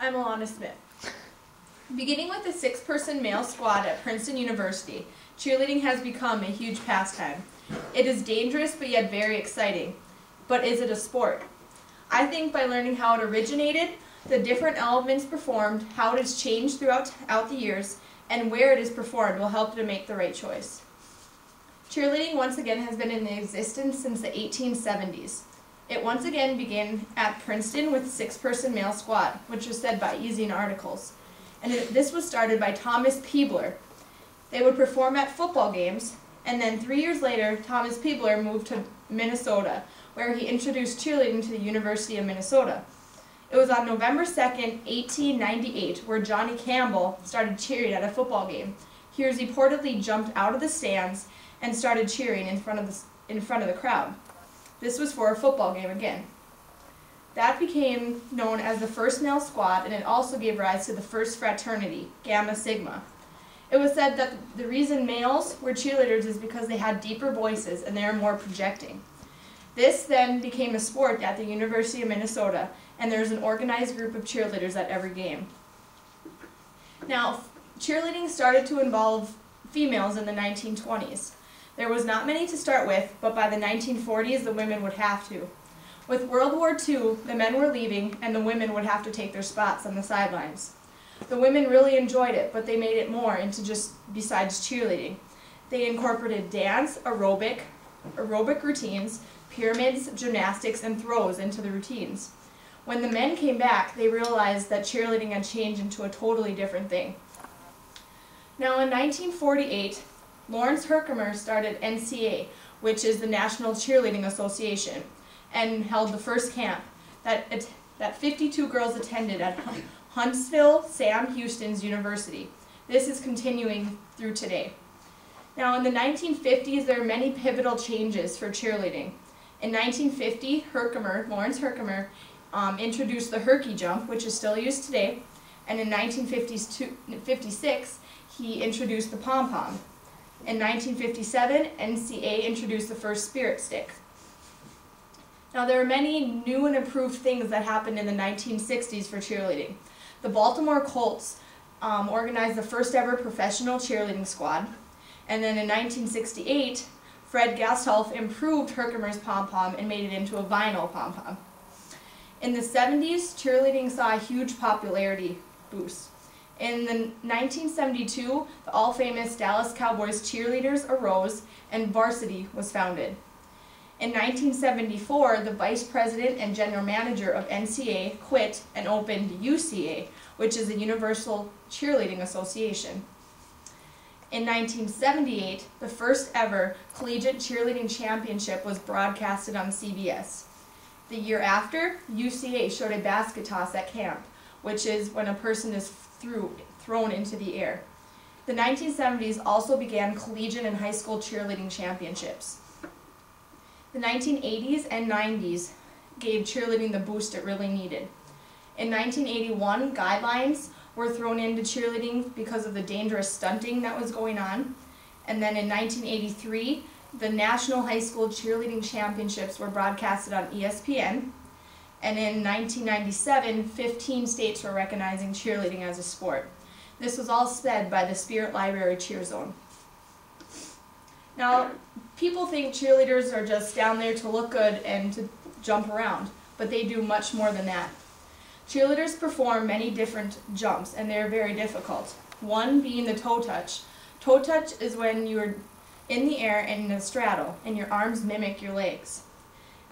I'm Alana Smith. Beginning with a 6-person male squad at Princeton University, cheerleading has become a huge pastime. It is dangerous but yet very exciting. But is it a sport? I think by learning how it originated, the different elements performed, how it has changed throughout the years, and where it is performed will help you to make the right choice. Cheerleading once again has been in existence since the 1870s. It once again began at Princeton with a 6-person male squad, which was said by Easy in Articles. And this was started by Thomas Peebler. They would perform at football games, and then 3 years later, Thomas Peebler moved to Minnesota, where he introduced cheerleading to the University of Minnesota. It was on November 2nd, 1898, where Johnny Campbell started cheering at a football game. He reportedly jumped out of the stands and started cheering in front of the crowd. This was for a football game again. That became known as the first male squad, and it also gave rise to the first fraternity, Gamma Sigma. It was said that the reason males were cheerleaders is because they had deeper voices and they were more projecting. This then became a sport at the University of Minnesota, and there's an organized group of cheerleaders at every game. Now, cheerleading started to involve females in the 1920s. There was not many to start with, but by the 1940s the women would have to. With World War II, the men were leaving and the women would have to take their spots on the sidelines. The women really enjoyed it, but they made it more into just besides cheerleading. They incorporated dance, aerobic routines, pyramids, gymnastics, and throws into the routines. When the men came back, they realized that cheerleading had changed into a totally different thing. Now in 1948, Lawrence Herkimer started NCA, which is the National Cheerleading Association, and held the first camp that 52 girls attended at Huntsville Sam Houston's University. This is continuing through today. Now in the 1950s, there were many pivotal changes for cheerleading. In 1950, Lawrence Herkimer, introduced the herky jump, which is still used today, and in 1956, he introduced the pom-pom. In 1957, NCA introduced the first spirit stick. Now there are many new and improved things that happened in the 1960s for cheerleading. The Baltimore Colts organized the first ever professional cheerleading squad, and then in 1968, Fred Gastolf improved Herkimer's pom-pom and made it into a vinyl pom-pom. In the 70s, cheerleading saw a huge popularity boost. In 1972, the all-famous Dallas Cowboys cheerleaders arose and varsity was founded. In 1974, the vice president and general manager of NCA quit and opened UCA, which is the Universal Cheerleading Association. In 1978, the first ever collegiate cheerleading championship was broadcasted on CBS. The year after, UCA showed a basket toss at camp, which is when a person is thrown into the air. The 1970s also began collegiate and high school cheerleading championships. The 1980s and 90s gave cheerleading the boost it really needed. In 1981, guidelines were thrown into cheerleading because of the dangerous stunting that was going on. And then in 1983, the National High School Cheerleading Championships were broadcasted on ESPN. And in 1997, 15 states were recognizing cheerleading as a sport. This was all said by the Spirit Library Cheer Zone. Now, people think cheerleaders are just down there to look good and to jump around, but they do much more than that. Cheerleaders perform many different jumps, and they're very difficult. One being the toe touch. Toe touch is when you're in the air and in a straddle, and your arms mimic your legs.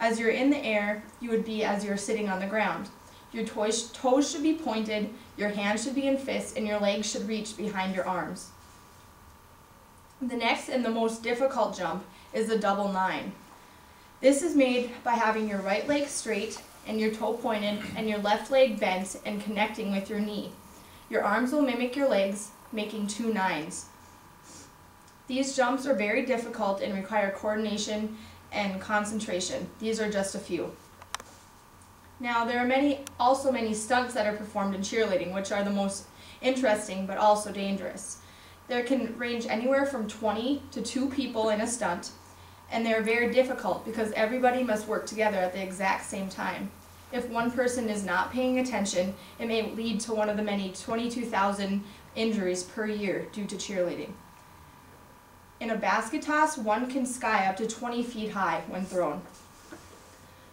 As you're in the air, you would be as you're sitting on the ground. Your toes should be pointed, your hands should be in fists, and your legs should reach behind your arms. The next and the most difficult jump is the double 9. This is made by having your right leg straight and your toe pointed and your left leg bent and connecting with your knee. Your arms will mimic your legs, making 2 9s. These jumps are very difficult and require coordination and concentration. These are just a few. Now there are also many stunts that are performed in cheerleading, which are the most interesting but also dangerous. There can range anywhere from 20 to 2 people in a stunt, and they're very difficult because everybody must work together at the exact same time. If one person is not paying attention, it may lead to one of the many 22,000 injuries per year due to cheerleading. In a basket toss, one can sky up to 20 feet high when thrown.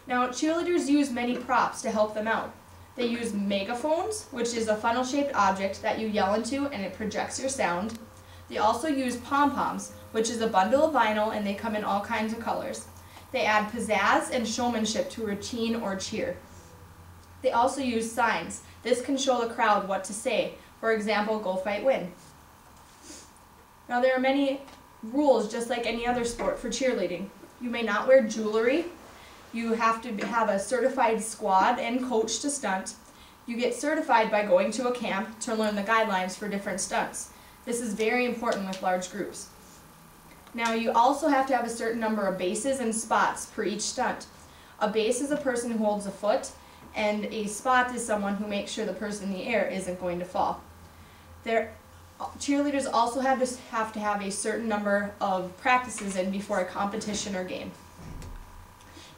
Now, cheerleaders use many props to help them out. They use megaphones, which is a funnel-shaped object that you yell into and it projects your sound. They also use pom-poms, which is a bundle of vinyl, and they come in all kinds of colors. They add pizzazz and showmanship to a routine or cheer. They also use signs. This can show the crowd what to say. For example, go fight, win. Now, there are many rules, just like any other sport, for cheerleading. You may not wear jewelry. You have to have a certified squad and coach to stunt. You get certified by going to a camp to learn the guidelines for different stunts. This is very important with large groups. Now, you also have to have a certain number of bases and spots per each stunt. A base is a person who holds a foot, and a spot is someone who makes sure the person in the air isn't going to fall. Cheerleaders also have to have a certain number of practices in before a competition or game.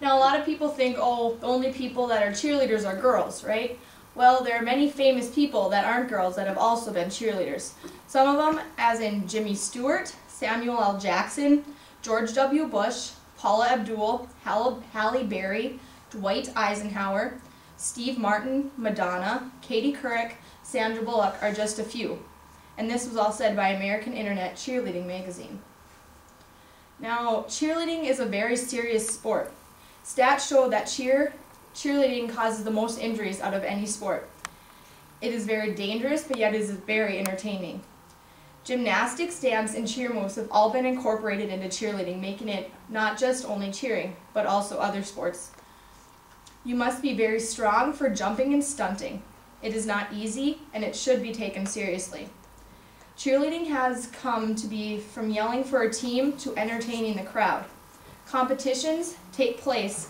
Now, a lot of people think, oh, the only people that are cheerleaders are girls, right? Well, there are many famous people that aren't girls that have also been cheerleaders. Some of them, as in Jimmy Stewart, Samuel L. Jackson, George W. Bush, Paula Abdul, Halle Berry, Dwight Eisenhower, Steve Martin, Madonna, Katie Couric, Sandra Bullock are just a few. And this was all said by American Internet Cheerleading magazine. Now, cheerleading is a very serious sport. Stats show that cheerleading causes the most injuries out of any sport. It is very dangerous, but yet it is very entertaining. Gymnastics, dance, and cheer moves have all been incorporated into cheerleading, making it not just only cheering, but also other sports. You must be very strong for jumping and stunting. It is not easy, and it should be taken seriously. Cheerleading has come to be from yelling for a team to entertaining the crowd. Competitions take place,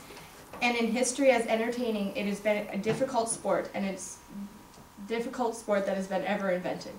and in history as entertaining, it has been a difficult sport, and it's a difficult sport that has been ever invented.